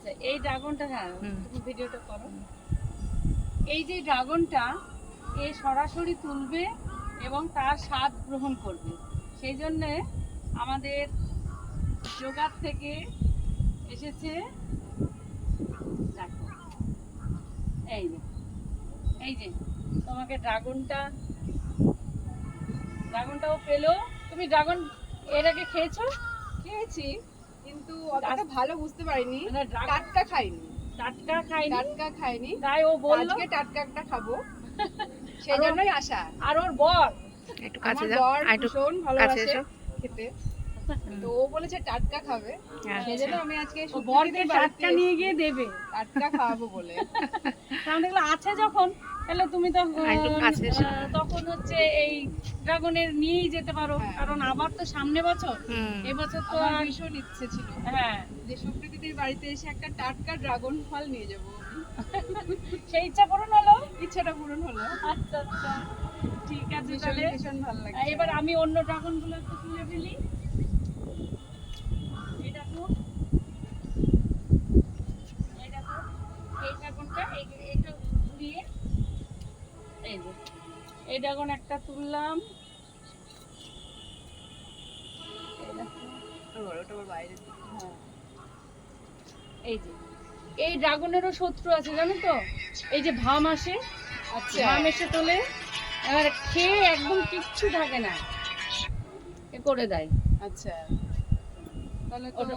আচ্ছা এই ড্রাগনটা, হ্যাঁ তুমি ভিডিওটা করো। এই যে ড্রাগনটা এ সরাসরি তুলবে এবং তার স্বাদ গ্রহণ করবে, সেই জন্যে আমাদের জোগাড় থেকে এসেছে। দেখো এই যে, এই যে তোমাকে ড্রাগনটাও পেলো। তুমি ড্রাগন এর আগে খেয়েছো? খেয়েছি, কিন্তু অতটা ভালো বুঝতে পারিনি। মানে টাটকা খাইনি, টাটকা খাইনি, টাটকা খাইনি, তাই ও বললো আজকে টাটকা একটা খাবো, সেই জন্যই আশা। আর ওর বর একটু কাছে আমার যাও, বর একটু ভীষণ কাছে ভালোবাসে এসো। খেতে, তো ও বলেছে টাটকা খাবে, সেই জন্য আমি আজকে ও বরকে টাটকা নিয়ে গিয়ে দেবে, টাটকা খাওয়াবো বলে। কারণ দেখলো আছে যখন, তাহলে তুমি তো একটু কাছে এসো। তখন হচ্ছে এই ড্রাগনের নিয়েই যেতে পারো, হ্যাঁ। কারণ আবার তো সামনে বছর, এবছর তো আমার আর ভীষণ ইচ্ছে ছিল হ্যাঁ যে সুপ্রীতির বাড়িতে এসে একটা টাটকা ড্রাগন ফল নিয়ে যাবো। সেই ইচ্ছা পূরণ হলো। ইচ্ছাটা পূরণ হলো, আচ্ছা আচ্ছা ঠিক আছে, ভীষণ তাহলে ভীষণ ভালো লাগছে। এবার আমি অন্য ড্রাগন গুলো একটু তুলে ফেলি। এই দেখো, এই দেখো, এই ড্রাগনটা এইটা ঘুরিয়ে, এই যে এই ড্রাগন একটা তুললাম। এই দেখো, ওটা আবার বাইরে দিকে। হ্যাঁ এই যে এই ড্রাগনেরও শত্রু আছে জানো তো, এই যে ভাম আসে, আচ্ছা, ভাম এসে তোলে, এবার খেয়ে একদম কিচ্ছু থাকে না, এ করে দেয়। আচ্ছা, তাহলে তো ওটা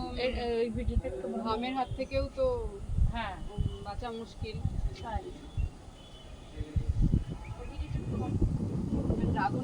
এই ভিডিওটা একটু ভামের হাত থেকেও তো হ্যাঁ বাঁচা মুশকিল। তাই। ড্রাগন